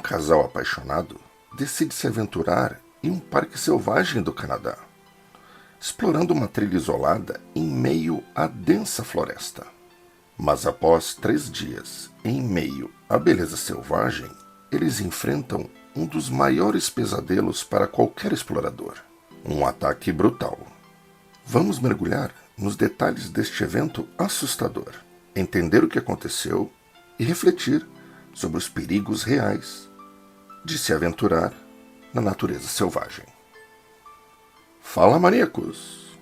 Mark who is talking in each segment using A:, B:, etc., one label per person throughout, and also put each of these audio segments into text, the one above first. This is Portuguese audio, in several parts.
A: casal apaixonado decide se aventurar em um parque selvagem do Canadá, explorando uma trilha isolada em meio à densa floresta. Mas após 3 dias em meio à beleza selvagem, eles enfrentam um dos maiores pesadelos para qualquer explorador: um ataque brutal. Vamos mergulhar nos detalhes deste evento assustador, entender o que aconteceu e refletir sobre os perigos reais de se aventurar na natureza selvagem. Fala, maníacos!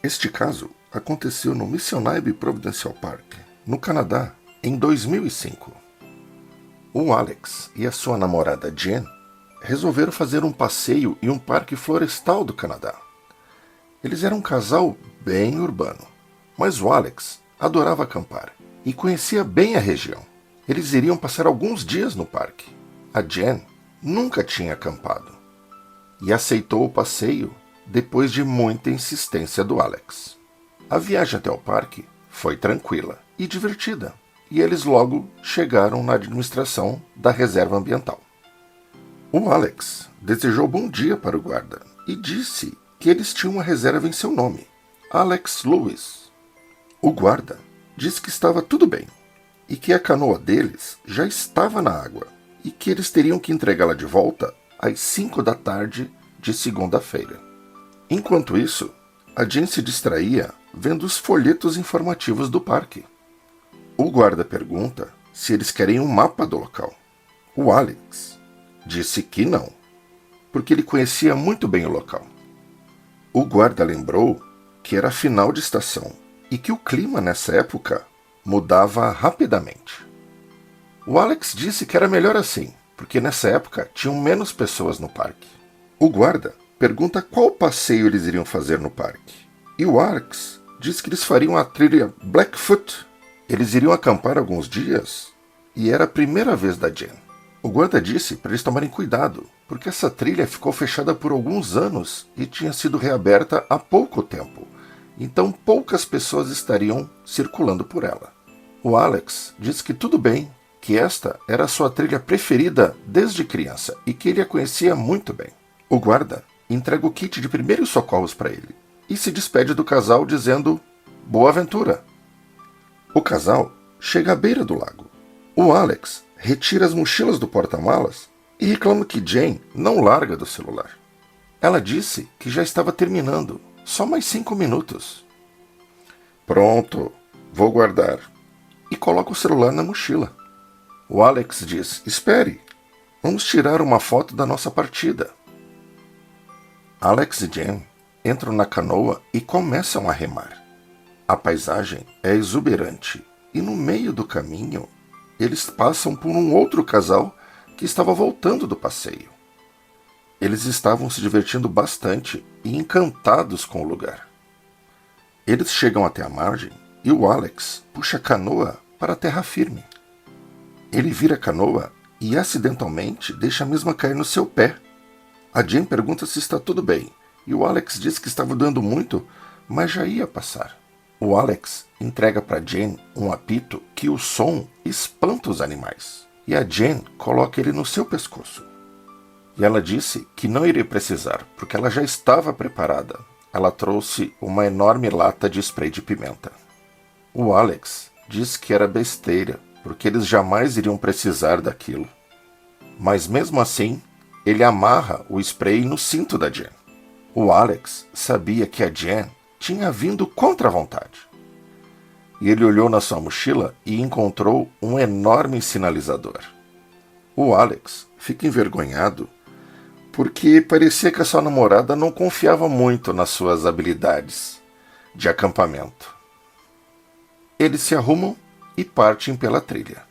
A: Este caso aconteceu no Missionaibe Provincial Park, no Canadá, em 2005. O Alex e a sua namorada Jen resolveram fazer um passeio em um parque florestal do Canadá. Eles eram um casal bem urbano, mas o Alex adorava acampar e conhecia bem a região. Eles iriam passar alguns dias no parque. A Jen nunca tinha acampado e aceitou o passeio depois de muita insistência do Alex. A viagem até o parque foi tranquila e divertida, e eles logo chegaram na administração da reserva ambiental. O Alex desejou bom dia para o guarda e disse que eles tinham uma reserva em seu nome, Alex Lewis. O guarda disse que estava tudo bem e que a canoa deles já estava na água e que eles teriam que entregá-la de volta às 5 da tarde de segunda-feira. Enquanto isso, a Jen se distraía vendo os folhetos informativos do parque. O guarda pergunta se eles querem um mapa do local. O Alex disse que não, porque ele conhecia muito bem o local. O guarda lembrou que era final de estação e que o clima nessa época mudava rapidamente. O Alex disse que era melhor assim, porque nessa época tinham menos pessoas no parque. O guarda pergunta qual passeio eles iriam fazer no parque. E o Alex diz que eles fariam a trilha Blackfoot. Eles iriam acampar alguns dias e era a primeira vez da Jen. O guarda disse para eles tomarem cuidado, porque essa trilha ficou fechada por alguns anos e tinha sido reaberta há pouco tempo. Então poucas pessoas estariam circulando por ela. O Alex disse que tudo bem, que esta era a sua trilha preferida desde criança e que ele a conhecia muito bem. O guarda entrega o kit de primeiros socorros para ele e se despede do casal dizendo boa aventura. O casal chega à beira do lago. O Alex retira as mochilas do porta-malas e reclama que Jen não larga do celular. Ela disse que já estava terminando, só mais 5 minutos. Pronto, vou guardar. E coloca o celular na mochila. O Alex diz, espere, vamos tirar uma foto da nossa partida. Alex e Jen entram na canoa e começam a remar. A paisagem é exuberante e no meio do caminho eles passam por um outro casal que estava voltando do passeio. Eles estavam se divertindo bastante e encantados com o lugar. Eles chegam até a margem e o Alex puxa a canoa para a terra firme. Ele vira a canoa e acidentalmente deixa a mesma cair no seu pé. A Jen pergunta se está tudo bem e o Alex diz que estava doendo muito, mas já ia passar. O Alex entrega para Jen um apito que o som espanta os animais. E a Jen coloca ele no seu pescoço. E ela disse que não iria precisar, porque ela já estava preparada. Ela trouxe uma enorme lata de spray de pimenta. O Alex diz que era besteira, porque eles jamais iriam precisar daquilo. Mas mesmo assim, ele amarra o spray no cinto da Jen. O Alex sabia que a Jen tinha vindo contra a vontade. E ele olhou na sua mochila e encontrou um enorme sinalizador. O Alex fica envergonhado porque parecia que a sua namorada não confiava muito nas suas habilidades de acampamento. Eles se arrumam e partem pela trilha.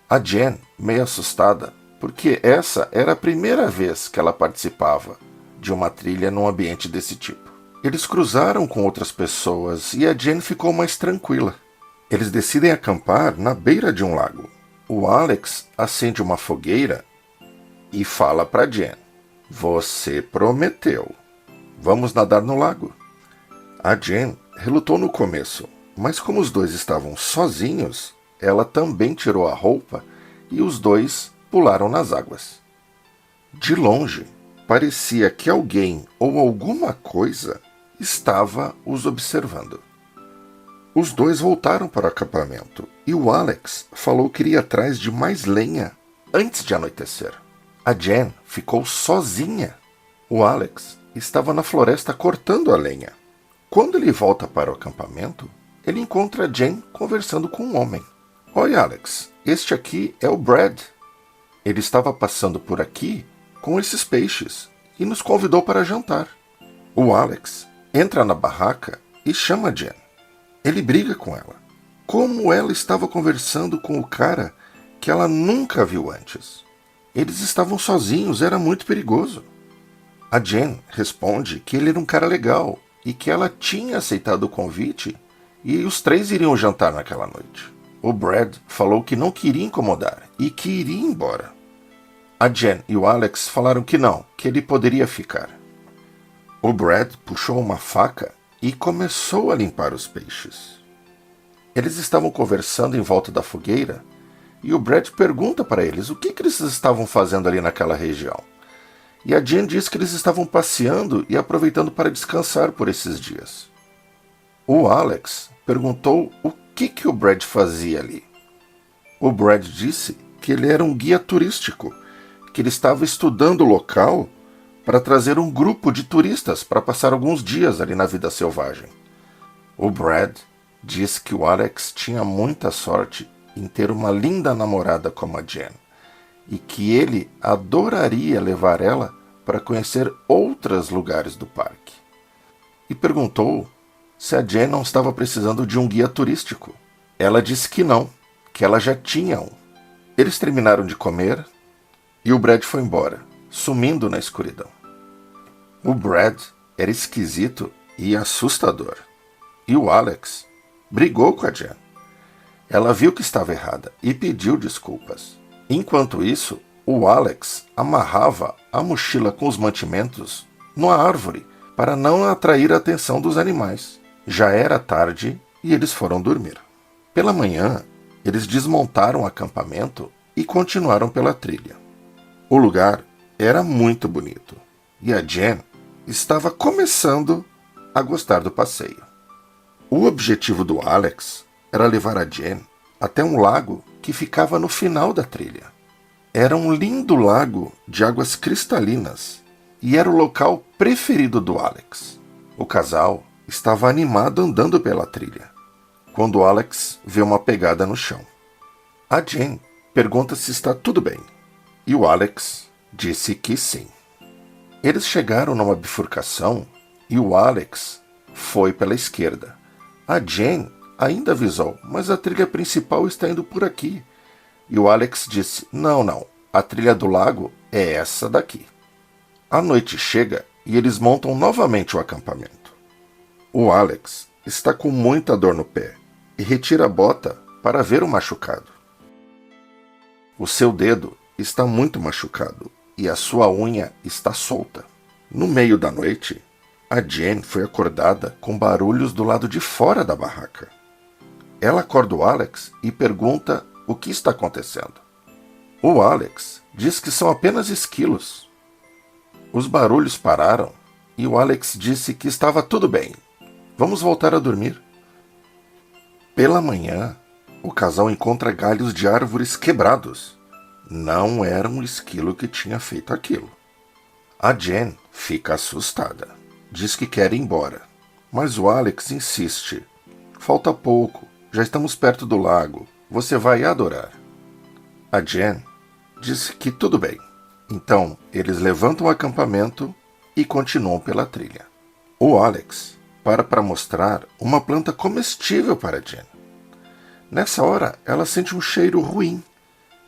A: A Jen, meio assustada, porque essa era a primeira vez que ela participava de uma trilha num ambiente desse tipo. Eles cruzaram com outras pessoas e a Jen ficou mais tranquila. Eles decidem acampar na beira de um lago. O Alex acende uma fogueira e fala para Jen, você prometeu. Vamos nadar no lago. A Jen relutou no começo, mas como os dois estavam sozinhos, ela também tirou a roupa e os dois pularam nas águas. De longe, parecia que alguém ou alguma coisa estava os observando. Os dois voltaram para o acampamento e o Alex falou que iria atrás de mais lenha antes de anoitecer. A Jen ficou sozinha. O Alex estava na floresta cortando a lenha. Quando ele volta para o acampamento, ele encontra a Jen conversando com um homem. Oi, Alex, este aqui é o Brad. Ele estava passando por aqui com esses peixes e nos convidou para jantar. O Alex entra na barraca e chama a Jen. Ele briga com ela. Como ela estava conversando com o cara que ela nunca viu antes. Eles estavam sozinhos, era muito perigoso. A Jen responde que ele era um cara legal e que ela tinha aceitado o convite e os três iriam jantar naquela noite. O Brad falou que não queria incomodar e que iria embora. A Jen e o Alex falaram que não, que ele poderia ficar. O Brad puxou uma faca e começou a limpar os peixes. Eles estavam conversando em volta da fogueira e o Brad pergunta para eles o que eles estavam fazendo ali naquela região. E a Jen diz que eles estavam passeando e aproveitando para descansar por esses dias. O Alex perguntou o que o Brad fazia ali. O Brad disse que ele era um guia turístico, que ele estava estudando o local para trazer um grupo de turistas para passar alguns dias ali na vida selvagem. O Brad disse que o Alex tinha muita sorte em ter uma linda namorada como a Jen e que ele adoraria levar ela para conhecer outros lugares do parque. E perguntou se a Jen não estava precisando de um guia turístico. Ela disse que não, que ela já tinha um. Eles terminaram de comer e o Brad foi embora, sumindo na escuridão. O Brad era esquisito e assustador. E o Alex brigou com a Jen. Ela viu que estava errada e pediu desculpas. Enquanto isso, o Alex amarrava a mochila com os mantimentos numa árvore para não atrair a atenção dos animais. Já era tarde e eles foram dormir. Pela manhã, eles desmontaram o acampamento e continuaram pela trilha. O lugar era muito bonito e a Jen estava começando a gostar do passeio. O objetivo do Alex era levar a Jen até um lago que ficava no final da trilha. Era um lindo lago de águas cristalinas e era o local preferido do Alex. O casal estava animado andando pela trilha, quando o Alex vê uma pegada no chão. A Jen pergunta se está tudo bem, e o Alex disse que sim. Eles chegaram numa bifurcação e o Alex foi pela esquerda. A Jen ainda avisou, mas a trilha principal está indo por aqui. E o Alex disse, não, a trilha do lago é essa daqui. A noite chega e eles montam novamente o acampamento. O Alex está com muita dor no pé e retira a bota para ver o machucado. O seu dedo está muito machucado e a sua unha está solta. No meio da noite, a Jen foi acordada com barulhos do lado de fora da barraca. Ela acorda o Alex e pergunta o que está acontecendo. O Alex diz que são apenas esquilos. Os barulhos pararam e o Alex disse que estava tudo bem. Vamos voltar a dormir. Pela manhã, o casal encontra galhos de árvores quebrados. Não era um esquilo que tinha feito aquilo. A Jen fica assustada. Diz que quer ir embora. Mas o Alex insiste. Falta pouco. Já estamos perto do lago. Você vai adorar. A Jen disse que tudo bem. Então, eles levantam o acampamento e continuam pela trilha. O Alex para mostrar uma planta comestível para a Jen. Nessa hora, ela sente um cheiro ruim.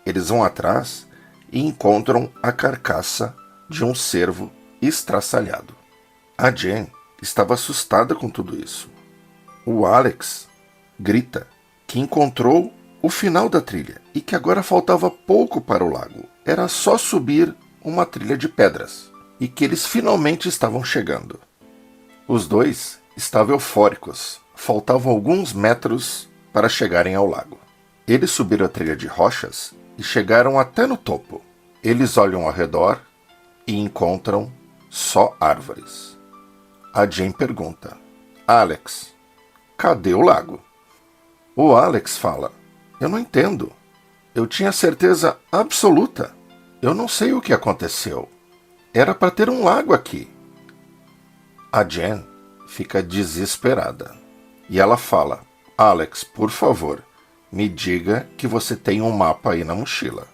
A: Eles vão atrás e encontram a carcaça de um cervo estraçalhado. A Jen estava assustada com tudo isso. O Alex grita que encontrou o final da trilha e que agora faltava pouco para o lago. Era só subir uma trilha de pedras e que eles finalmente estavam chegando. Os dois estavam eufóricos. Faltavam alguns metros para chegarem ao lago. Eles subiram a trilha de rochas e chegaram até no topo. Eles olham ao redor e encontram só árvores. A Jane pergunta: Alex, cadê o lago? O Alex fala: eu não entendo. Eu tinha certeza absoluta. Eu não sei o que aconteceu. Era para ter um lago aqui. A Jane fica desesperada. E ela fala: Alex, por favor, me diga que você tem um mapa aí na mochila.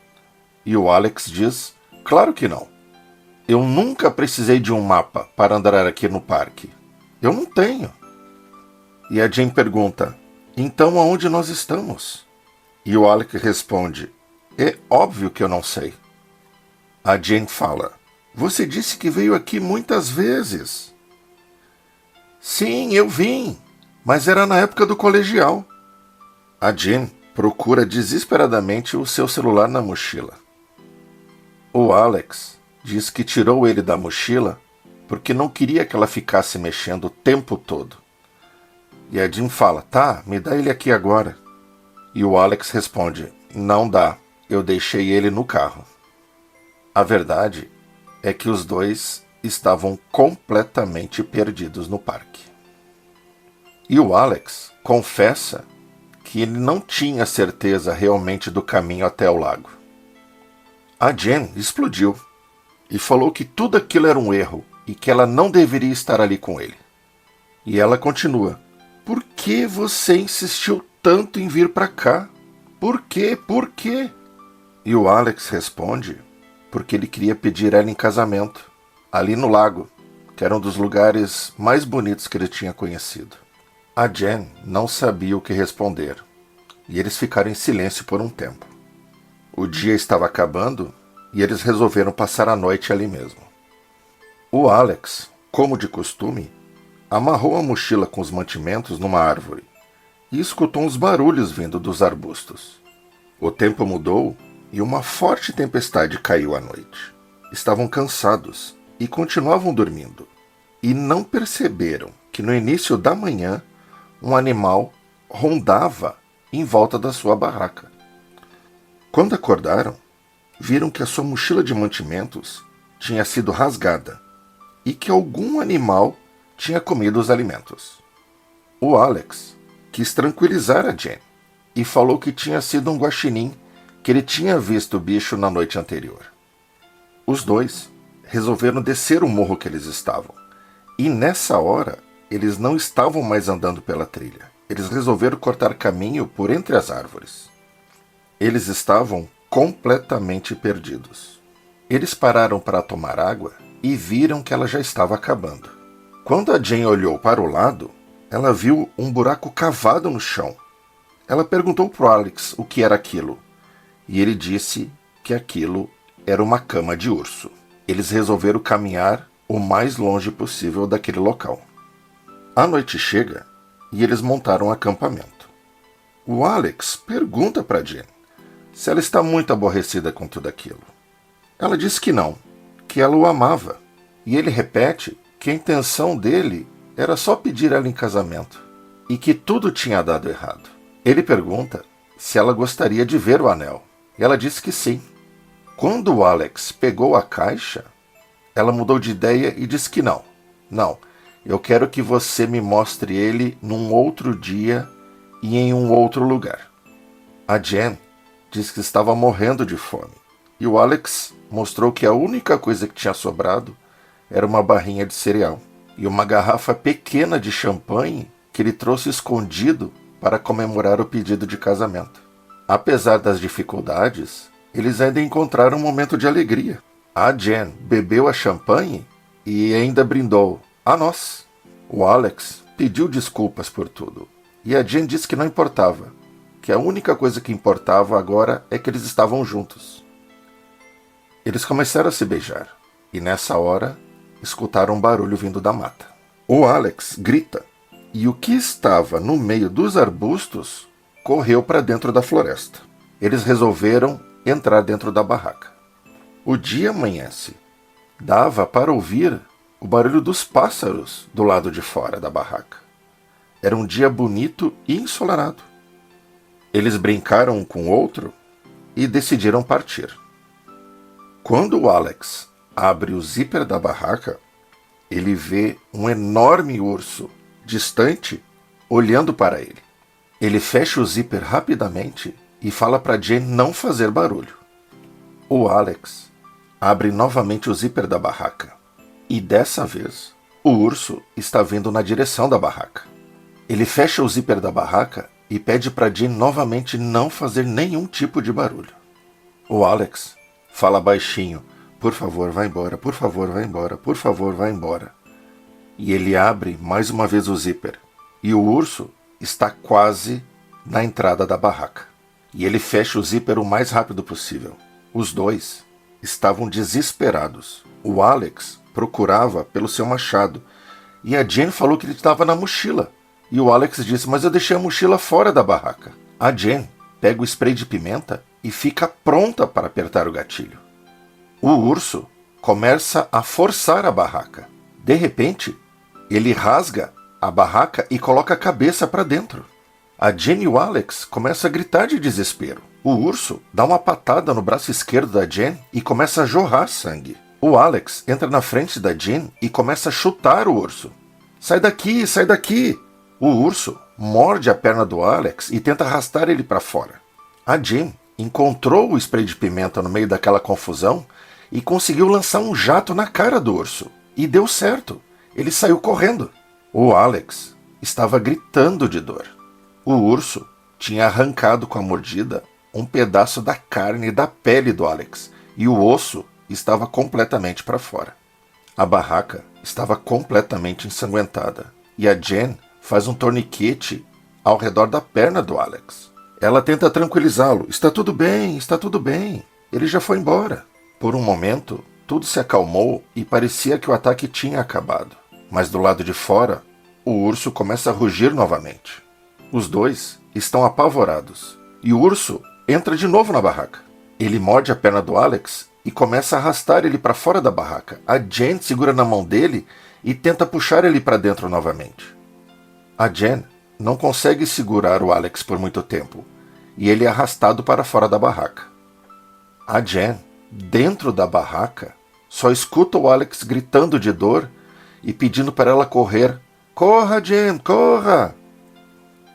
A: E o Alex diz: claro que não. Eu nunca precisei de um mapa para andar aqui no parque. Eu não tenho. E a Jane pergunta: então aonde nós estamos? E o Alex responde: é óbvio que eu não sei. A Jane fala: você disse que veio aqui muitas vezes. Sim, eu vim, mas era na época do colegial. A Jane procura desesperadamente o seu celular na mochila. O Alex diz que tirou ele da mochila porque não queria que ela ficasse mexendo o tempo todo. E a Jane fala: tá, me dá ele aqui agora. E o Alex responde: não dá, eu deixei ele no carro. A verdade é que os dois estavam completamente perdidos no parque. E o Alex confessa que ele não tinha certeza realmente do caminho até o lago. A Jane explodiu e falou que tudo aquilo era um erro e que ela não deveria estar ali com ele. E ela continua: por que você insistiu tanto em vir para cá? Por quê? Por quê? E o Alex responde: porque ele queria pedir ela em casamento, ali no lago, que era um dos lugares mais bonitos que ele tinha conhecido. A Jane não sabia o que responder, e eles ficaram em silêncio por um tempo. O dia estava acabando, e eles resolveram passar a noite ali mesmo. O Alex, como de costume, amarrou a mochila com os mantimentos numa árvore e escutou uns barulhos vindo dos arbustos. O tempo mudou e uma forte tempestade caiu à noite. Estavam cansados e continuavam dormindo, e não perceberam que no início da manhã um animal rondava em volta da sua barraca. Quando acordaram, viram que a sua mochila de mantimentos tinha sido rasgada e que algum animal tinha comido os alimentos. O Alex quis tranquilizar a Jane e falou que tinha sido um guaxinim, que ele tinha visto o bicho na noite anterior. Os dois resolveram descer o morro que eles estavam, e nessa hora eles não estavam mais andando pela trilha. Eles resolveram cortar caminho por entre as árvores. Eles estavam completamente perdidos. Eles pararam para tomar água e viram que ela já estava acabando. Quando a Jane olhou para o lado, ela viu um buraco cavado no chão. Ela perguntou para o Alex o que era aquilo, e ele disse que aquilo era uma cama de urso. Eles resolveram caminhar o mais longe possível daquele local. A noite chega e eles montaram um acampamento. O Alex pergunta para Jane se ela está muito aborrecida com tudo aquilo. Ela diz que não, que ela o amava, e ele repete que a intenção dele era só pedir ela em casamento e que tudo tinha dado errado. Ele pergunta se ela gostaria de ver o anel, e ela disse que sim. Quando o Alex pegou a caixa, ela mudou de ideia e disse que não. Não, eu quero que você me mostre ele num outro dia e em um outro lugar. A Jane disse que estava morrendo de fome, e o Alex mostrou que a única coisa que tinha sobrado era uma barrinha de cereal e uma garrafa pequena de champanhe que ele trouxe escondido para comemorar o pedido de casamento. Apesar das dificuldades, eles ainda encontraram um momento de alegria. A Jane bebeu a champanhe e ainda brindou a nós. O Alex pediu desculpas por tudo, e a Jane disse que não importava, que a única coisa que importava agora é que eles estavam juntos. Eles começaram a se beijar, e nessa hora escutaram um barulho vindo da mata. O Alex grita, e o que estava no meio dos arbustos correu para dentro da floresta. Eles resolveram entrar dentro da barraca. O dia amanhece. Dava para ouvir o barulho dos pássaros do lado de fora da barraca. Era um dia bonito e ensolarado. Eles brincaram um com o outro e decidiram partir. Quando o Alex abre o zíper da barraca, ele vê um enorme urso distante olhando para ele. Ele fecha o zíper rapidamente e fala para Jane não fazer barulho. O Alex abre novamente o zíper da barraca e dessa vez o urso está vindo na direção da barraca. Ele fecha o zíper da barraca e pede para Jane novamente não fazer nenhum tipo de barulho. O Alex fala baixinho: por favor, vá embora, por favor, vá embora, por favor, vá embora. E ele abre mais uma vez o zíper e o urso está quase na entrada da barraca. E ele fecha o zíper o mais rápido possível. Os dois estavam desesperados. O Alex procurava pelo seu machado e a Jane falou que ele estava na mochila. E o Alex disse: mas eu deixei a mochila fora da barraca. A Jane pega o spray de pimenta e fica pronta para apertar o gatilho. O urso começa a forçar a barraca. De repente, ele rasga a barraca e coloca a cabeça para dentro. A Jane e o Alex começam a gritar de desespero. O urso dá uma patada no braço esquerdo da Jane e começa a jorrar sangue. O Alex entra na frente da Jane e começa a chutar o urso. Sai daqui, sai daqui! O urso morde a perna do Alex e tenta arrastar ele para fora. A Jane encontrou o spray de pimenta no meio daquela confusão e conseguiu lançar um jato na cara do urso. E deu certo. Ele saiu correndo. O Alex estava gritando de dor. O urso tinha arrancado com a mordida um pedaço da carne e da pele do Alex, e o osso estava completamente para fora. A barraca estava completamente ensanguentada, e a Jane faz um torniquete ao redor da perna do Alex. Ela tenta tranquilizá-lo. Está tudo bem, ele já foi embora. Por um momento, tudo se acalmou e parecia que o ataque tinha acabado. Mas do lado de fora, o urso começa a rugir novamente. Os dois estão apavorados, e o urso entra de novo na barraca. Ele morde a perna do Alex e começa a arrastar ele para fora da barraca. A Jane segura na mão dele e tenta puxar ele para dentro novamente. A Jane não consegue segurar o Alex por muito tempo, e ele é arrastado para fora da barraca. A Jane, dentro da barraca, só escuta o Alex gritando de dor e pedindo para ela correr. Corra, Jane, corra!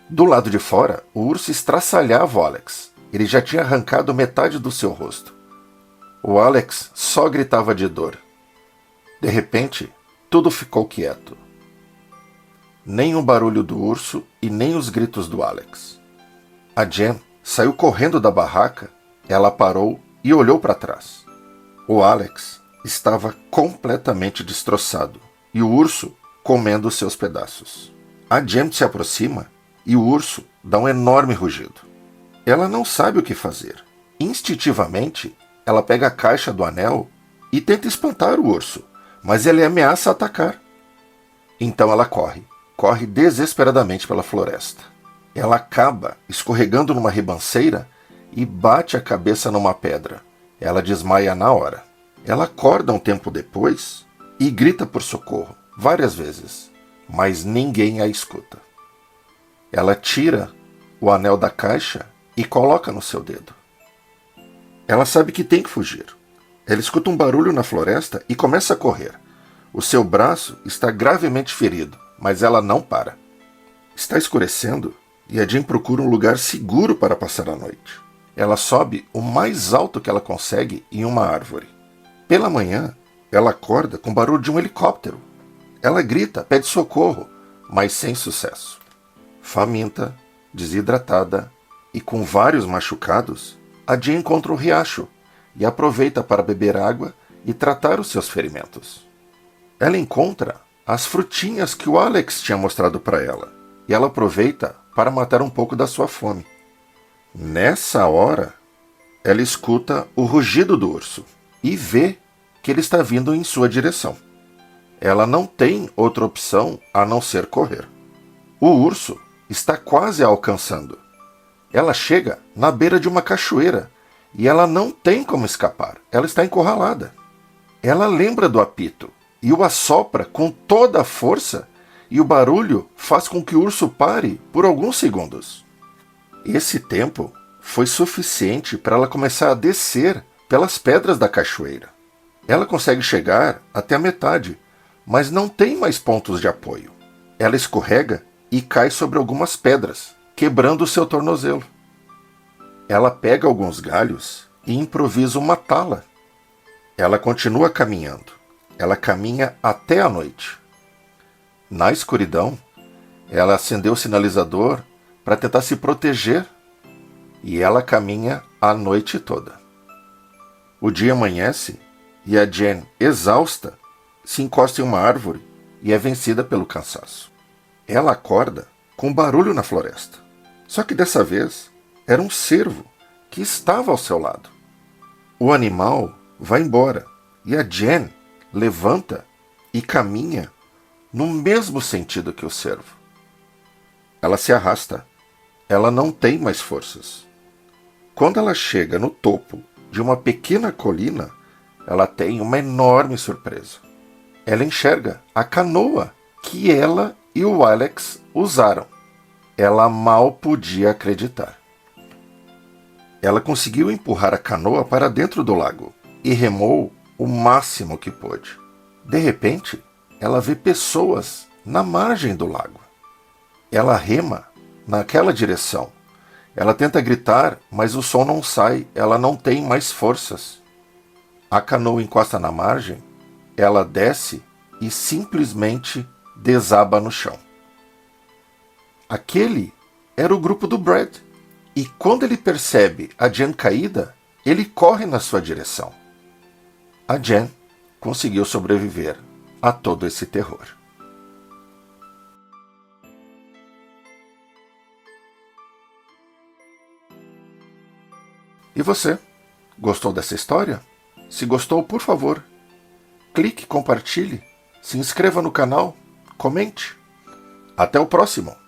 A: Do lado de fora, o urso estraçalhava o Alex. Ele já tinha arrancado metade do seu rosto. O Alex só gritava de dor. De repente, tudo ficou quieto. Nem o barulho do urso e nem os gritos do Alex. A Jane saiu correndo da barraca, ela parou e olhou para trás. O Alex estava completamente destroçado e o urso comendo seus pedaços. A Jane se aproxima e o urso dá um enorme rugido. Ela não sabe o que fazer. Instintivamente, ela pega a caixa do anel e tenta espantar o urso, mas ele ameaça atacar. Então ela corre desesperadamente pela floresta. Ela acaba escorregando numa ribanceira e bate a cabeça numa pedra. Ela desmaia na hora. Ela acorda um tempo depois e grita por socorro, várias vezes, mas ninguém a escuta. Ela tira o anel da caixa e coloca no seu dedo. Ela sabe que tem que fugir. Ela escuta um barulho na floresta e começa a correr. O seu braço está gravemente ferido, mas ela não para. Está escurecendo e a Jane procura um lugar seguro para passar a noite. Ela sobe o mais alto que ela consegue em uma árvore. Pela manhã, ela acorda com o barulho de um helicóptero. Ela grita, pede socorro, mas sem sucesso. Faminta, desidratada e com vários machucados, a Jane encontra um riacho e aproveita para beber água e tratar os seus ferimentos. Ela encontra as frutinhas que o Alex tinha mostrado para ela e ela aproveita para matar um pouco da sua fome. Nessa hora, ela escuta o rugido do urso e vê que ele está vindo em sua direção. Ela não tem outra opção a não ser correr. O urso está quase a alcançando. Ela chega na beira de uma cachoeira e ela não tem como escapar. Ela está encurralada. Ela lembra do apito e o assopra com toda a força e o barulho faz com que o urso pare por alguns segundos. Esse tempo foi suficiente para ela começar a descer pelas pedras da cachoeira. Ela consegue chegar até a metade, mas não tem mais pontos de apoio. Ela escorrega e cai sobre algumas pedras, quebrando o seu tornozelo. Ela pega alguns galhos e improvisa uma tala. Ela continua caminhando. Ela caminha até a noite. Na escuridão, ela acendeu o sinalizador para tentar se proteger e ela caminha a noite toda. O dia amanhece e a Jen, exausta, se encosta em uma árvore e é vencida pelo cansaço. Ela acorda com barulho na floresta. Só que dessa vez era um cervo que estava ao seu lado. O animal vai embora e a Jen levanta e caminha no mesmo sentido que o cervo. Ela se arrasta. Ela não tem mais forças. Quando ela chega no topo de uma pequena colina, ela tem uma enorme surpresa. Ela enxerga a canoa que ela e o Alex usaram. Ela mal podia acreditar. Ela conseguiu empurrar a canoa para dentro do lago e remou o máximo que pôde. De repente, ela vê pessoas na margem do lago. Ela rema naquela direção. Ela tenta gritar, mas o som não sai. Ela não tem mais forças. A canoa encosta na margem, ela desce e simplesmente desaba no chão. Aquele era o grupo do Brad. E quando ele percebe a Jen caída, ele corre na sua direção. A Jen conseguiu sobreviver a todo esse terror. E você? Gostou dessa história? Se gostou, por favor, clique, compartilhe, se inscreva no canal, comente. Até o próximo!